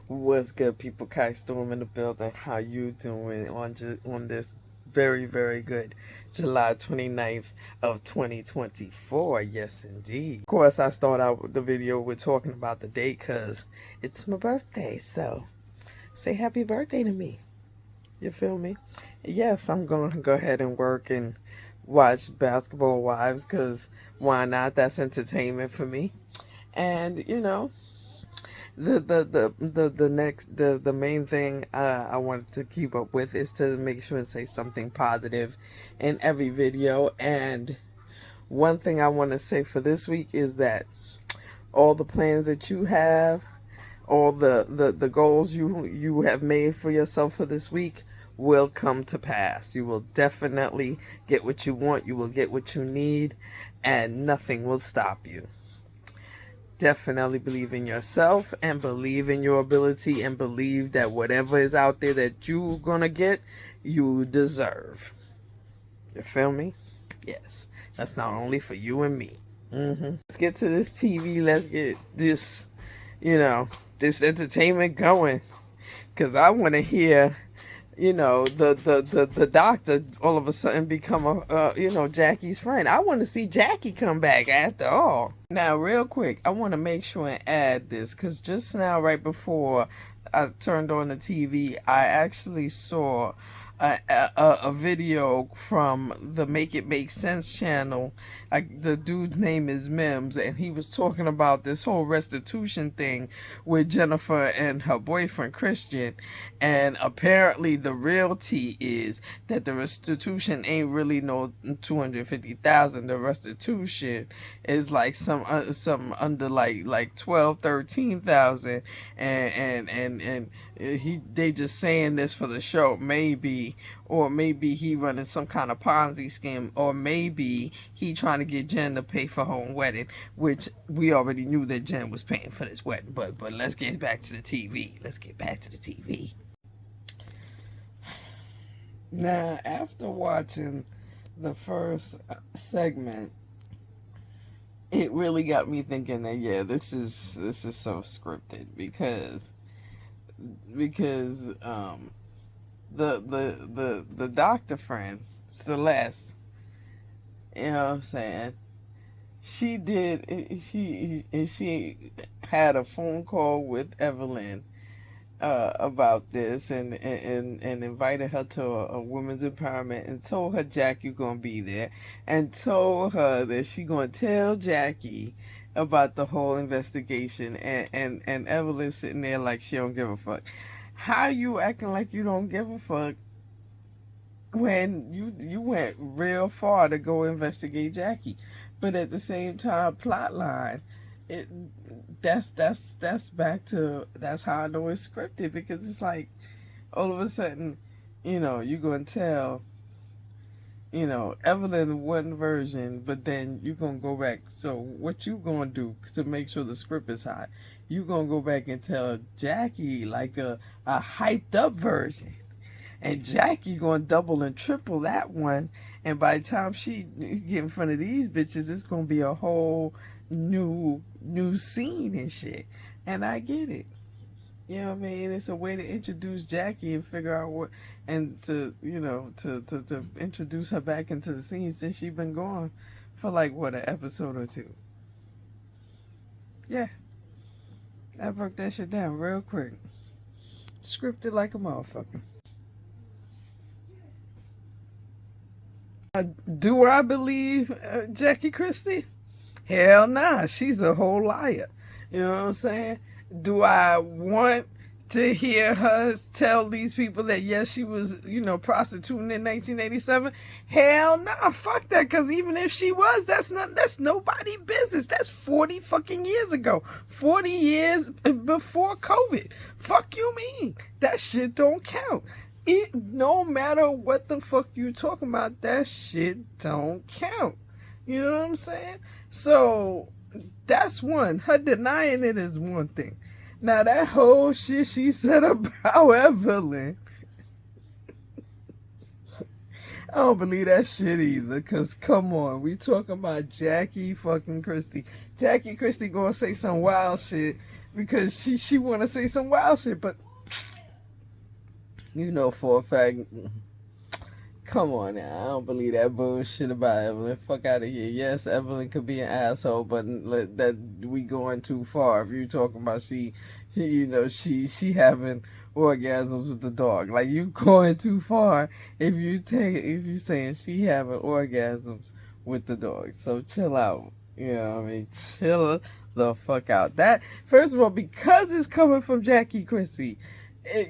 What's good, people? Kai Storm in the building. How you doing on this very, very good July 29th of 2024? Yes, indeed. Of course, I start out the video with talking about the date because it's my birthday. So say happy birthday to me. You feel me? Yes, I'm going to go ahead and work and watch Basketball Wives because why not? That's entertainment for me. And, the main thing I wanted to keep up with is to make sure and say something positive in every video. And one thing I want to say for this week is that all the plans that you have, all the goals you have made for yourself for this week will come to pass. You will definitely get what you want, you will get what you need, and nothing will stop you. Definitely believe in yourself and believe in your ability and believe that whatever is out there that you're gonna get, you deserve. You feel me? Yes. That's not only for you and me. Let's get to this TV. Let's get this, this entertainment going. Because I want to hear, the doctor all of a sudden become Jackie's friend. I want to see Jackie come back after all. Now, real quick, I want to make sure and add this because just now, right before I turned on the TV, I actually saw a video from the Make It Make Sense channel. The dude's name is Mims, and he was talking about this whole restitution thing with Jennifer and her boyfriend Christian. And apparently, the real tea is that the restitution ain't really no $250,000. The restitution is like some under like 12, 13,000, and they just saying this for the show, maybe, or maybe he running some kind of Ponzi scheme, or maybe he trying to get Jen to pay for her own wedding, which we already knew that Jen was paying for this wedding. But let's get back to the TV. Let's get back to the TV. Now, after watching the first segment, it really got me thinking that this is so scripted because the doctor friend Celeste, you know what I'm saying, she had a phone call with Evelyn about this and invited her to a women's empowerment and told her Jackie gonna be there and told her that she gonna tell Jackie about the whole investigation, and Evelyn sitting there like she don't give a fuck. How you acting like you don't give a fuck when you went real far to go investigate Jackie? But at the same time, plot line, that's back to, that's how I know it's scripted, because it's like all of a sudden, you're gonna tell Evelyn one version, but then you're gonna go back. So what you gonna do to make sure the script is hot? You gonna go back and tell Jackie like a hyped up version, and Jackie gonna double and triple that one, and by the time she get in front of these bitches, it's gonna be a whole new scene and shit. And I get it. You know what I mean? It's a way to introduce Jackie and figure out what, and to introduce her back into the scene since she's been gone for like an episode or two. Yeah, I broke that shit down real quick. Scripted like a motherfucker. Do I believe Jackie Christie? Hell nah, she's a whole liar. You know what I'm saying? Do I want to hear her tell these people that yes, she was, prostituting in 1987? Hell nah, fuck that. Because even if she was, that's nobody business. That's 40 fucking years ago. 40 years before COVID. Fuck you mean? That shit don't count. No matter what the fuck you talking about, that shit don't count. You know what I'm saying? So that's one. Her denying it is one thing. Now that whole shit she said about Evelyn, I don't believe that shit either. Cause come on, we talking about Jackie fucking Christie. Jackie Christie gonna say some wild shit because she want to say some wild shit, but you know for a fact. Come on now, I don't believe that bullshit about Evelyn. Fuck out of here. Yes, Evelyn could be an asshole, but that we going too far. If you talking about she having orgasms with the dog, like you going too far. If you saying she having orgasms with the dog, so chill out. You know what I mean? Chill the fuck out. That first of all, because it's coming from Jackie Chrissy,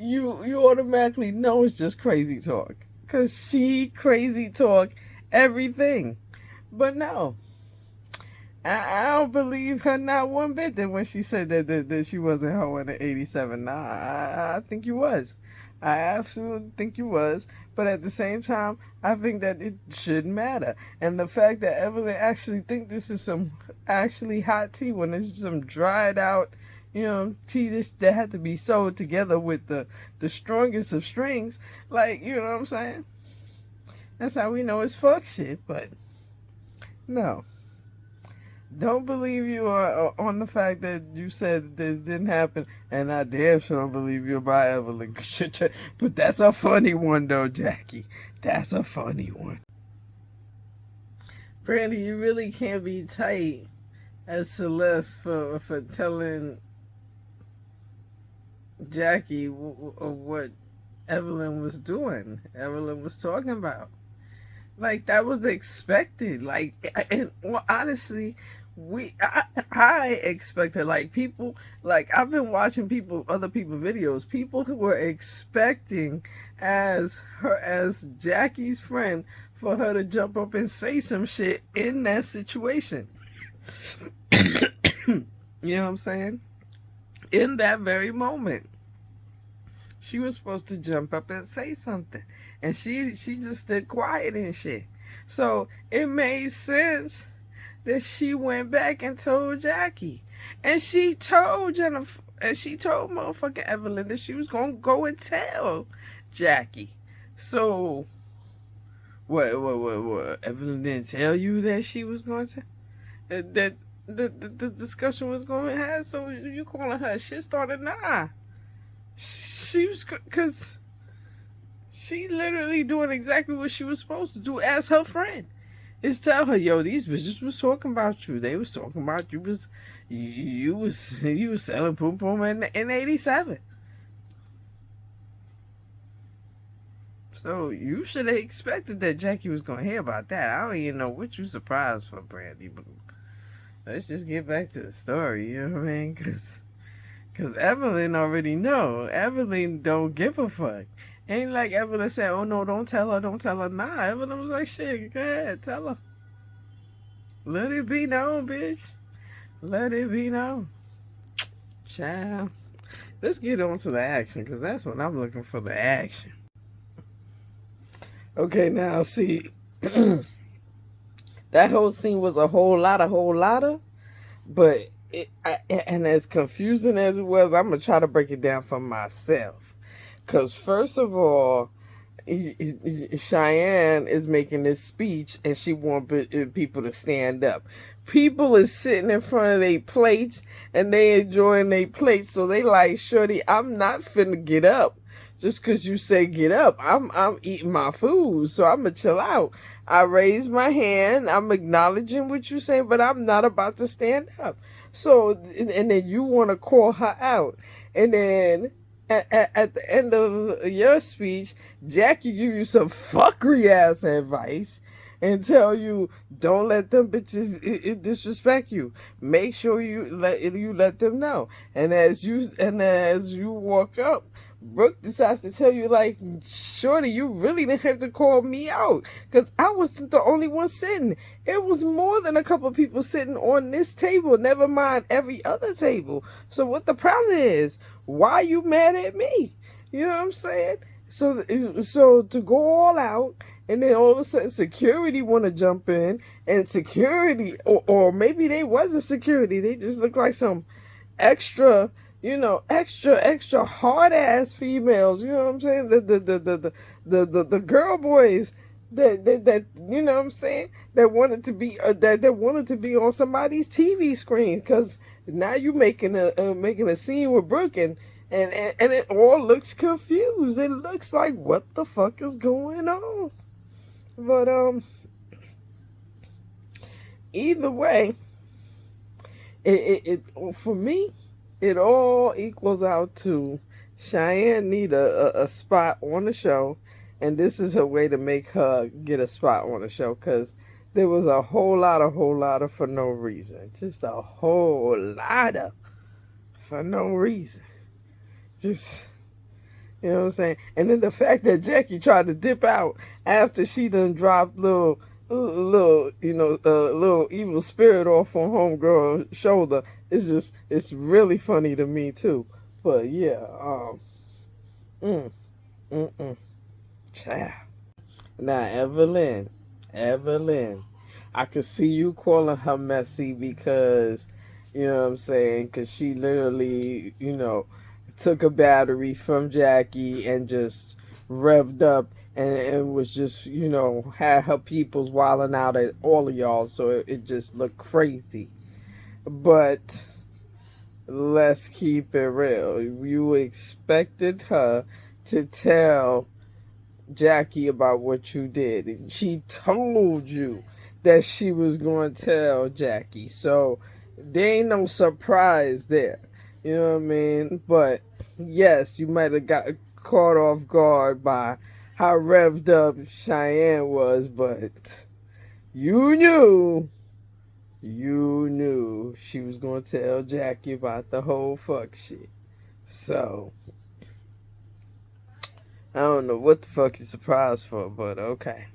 you automatically know it's just crazy talk. Because she crazy talk everything. But no, I don't believe her not one bit that when she said that she wasn't hoeing in 87. Nah, I think you was. I absolutely think you was. But at the same time, I think that it shouldn't matter. And the fact that Evelyn actually think this is some actually hot tea when it's some dried out, tea that had to be sewed together with the strongest of strings. Like, you know what I'm saying? That's how we know it's fuck shit. But no. Don't believe you on the fact that you said that it didn't happen. And I damn sure don't believe you about Evelyn. But that's a funny one though, Jackie. That's a funny one. Brandy, you really can't be tight as Celeste for telling Jackie what Evelyn was doing. Evelyn was talking about. Like, that was expected. Like, and well, honestly, I expected, like, people, like, I've been watching other people videos. People who were expecting as Jackie's friend for her to jump up and say some shit in that situation. You know what I'm saying? In that very moment, she was supposed to jump up and say something, and she just stood quiet and shit. So it made sense that she went back and told Jackie, and she told motherfucking Evelyn that she was gonna go and tell Jackie. So what? Evelyn didn't tell you that she was going to that the discussion was going to have. So you calling her a shit starter? Nah. She was, because she literally doing exactly what she was supposed to do as her friend. Is tell her, yo, these bitches was talking about you. They was talking about you was selling poom poom in 87. So you should have expected that Jackie was gonna hear about that. I don't even know what you surprised for, Brandy, but let's just get back to the story. You know what I mean? Because Evelyn already know. Evelyn don't give a fuck. Ain't like Evelyn said, oh no, don't tell her. Nah, Evelyn was like, shit, go ahead, tell her. Let it be known, bitch. Let it be known. Child. Let's get on to the action, because that's what I'm looking for, the action. Okay, now see, that whole scene was a whole lotta, but and as confusing as it was, I'm going to try to break it down for myself. Because first of all, Cheyenne is making this speech and she wants people to stand up. People is sitting in front of their plates and they enjoying their plates. So they like, shorty, I'm not finna get up just because you say get up. I'm eating my food, so I'm going to chill out. I raise my hand. I'm acknowledging what you're saying, but I'm not about to stand up. So, and then you want to call her out. And then at the end of your speech, Jackie give you some fuckery ass advice and tell you, don't let them bitches disrespect you. Make sure you let them know. And as you walk up, Brooke decides to tell you, like, shorty, you really didn't have to call me out because I wasn't the only one sitting. It was more than a couple of people sitting on this table, never mind every other table. So what the problem is? Why you mad at me? You know what I'm saying? So to go all out, and then all of a sudden security want to jump in, and security, or maybe they wasn't security, they just look like some extra hard ass females. You know what I'm saying? The girl boys that you know what I'm saying, that wanted to be on somebody's TV screen, because Now you making a scene with Brooke, and it all looks confused. It looks like, what the fuck is going on? But either way, for me, it all equals out to Cheyenne need a spot on the show, and this is her way to make her get a spot on the show, because there was a whole lot of for no reason. Just a whole lot of for no reason. Just, you know what I'm saying? And then the fact that Jackie tried to dip out after she done dropped little little evil spirit off on homegirl's shoulder. It's really funny to me too. But yeah, child. Now Evelyn, I could see you calling her messy because, you know what I'm saying, because she literally, took a battery from Jackie and just revved up and was just, had her peoples wilding out at all of y'all, so it just looked crazy. But let's keep it real. You expected her to tell Jackie about what you did, and she told you that she was going to tell Jackie, so there ain't no surprise there. You know what I mean? But yes, you might have got caught off guard by how revved up Cheyenne was, but you knew she was going to tell Jackie about the whole fuck shit. So I don't know what the fuck you're surprised for, but okay.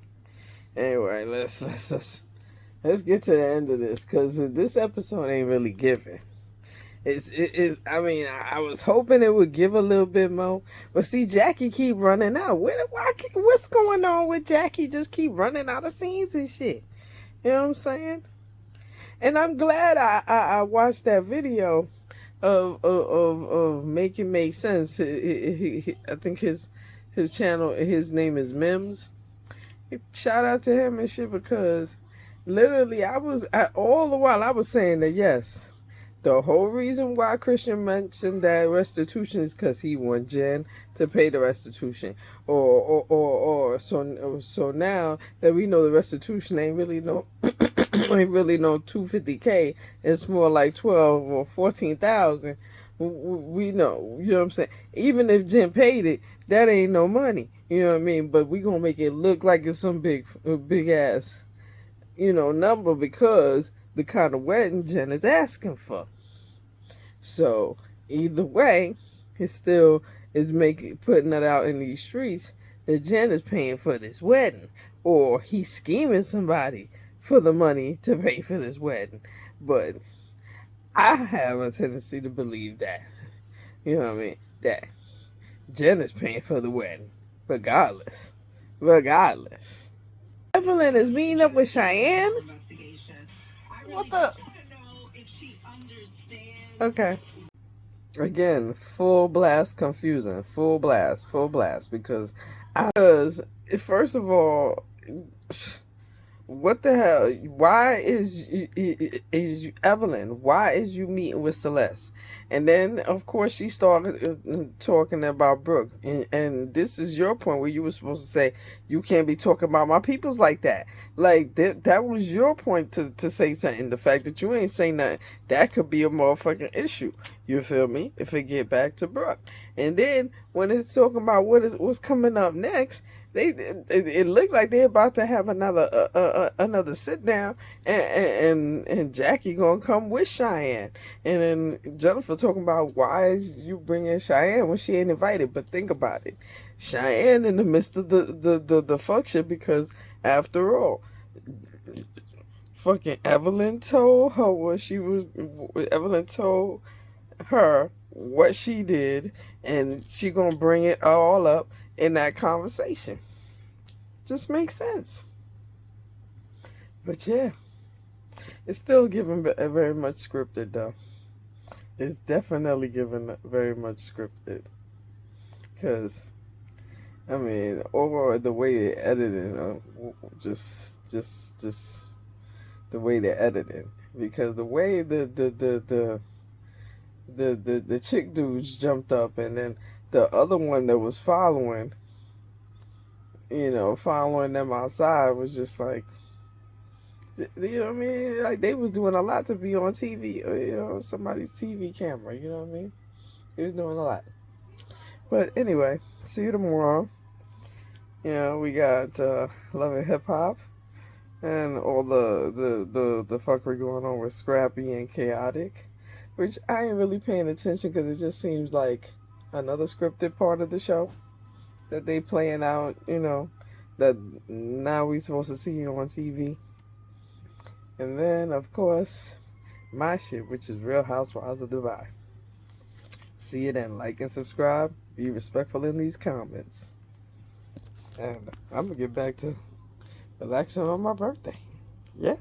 Anyway, let's get to the end of this, because this episode ain't really giving. I mean, I was hoping it would give a little bit more, but see, Jackie keep running out. What's going on with Jackie? Just keep running out of scenes and shit. You know what I'm saying? And I'm glad I watched that video of Make It Make Sense. I think his channel, his name is Mims. Shout out to him and shit, because literally all the while I was saying that yes, the whole reason why Christian mentioned that restitution is because he want Jen to pay the restitution, or so now that we know the restitution ain't really no ain't really no $250K, it's more like 12 or 14,000. We know, you know what I'm saying? Even if Jen paid it, that ain't no money. You know what I mean? But we gonna make it look like it's some big ass, number, because the kind of wedding Jen is asking for. So either way, it still is putting it out in these streets that Jen is paying for this wedding, or he's scheming somebody for the money to pay for this wedding. But I have a tendency to believe that, you know what I mean, that Jen is paying for the wedding, regardless. Evelyn is meeting up with Cheyenne? What the? Okay. Again, full blast confusing. Full blast. Because first of all, what the hell? Why is Evelyn? Why is you meeting with Celeste? And then, of course, she started talking about Brooke. And this is your point where you were supposed to say, you can't be talking about my peoples like that. Like, that was your point to say something. The fact that you ain't saying nothing, that could be a motherfucking issue. You feel me? If it get back to Brooke. And then, when it's talking about what's coming up next, it looked like they're about to have another sit down, and Jackie gonna come with Cheyenne, and then Jennifer talking about, why is you bringing Cheyenne when she ain't invited? But think about it, Cheyenne in the midst of the fuck shit, because after all, fucking Evelyn told her what she did, and she gonna bring it all up in that conversation. Just makes sense. But yeah, it's still giving very much scripted though. It's definitely giving very much scripted, because I mean, overall the way they're editing, just the way they're editing, because the way the the chick dudes jumped up, and then the other one that was following, following them outside was just like, you know what I mean? Like they was doing a lot to be on TV, or, somebody's TV camera. You know what I mean? He was doing a lot. But anyway, see you tomorrow. We got Love and Hip Hop and all the fuckery going on with Scrappy and Chaotic, which I ain't really paying attention because it just seems like another scripted part of the show that they playing out. That now we supposed to see on TV. And then, of course, my shit, which is Real Housewives of Dubai. See you then. Like and subscribe. Be respectful in these comments. And I'm going to get back to relaxing on my birthday. Yeah.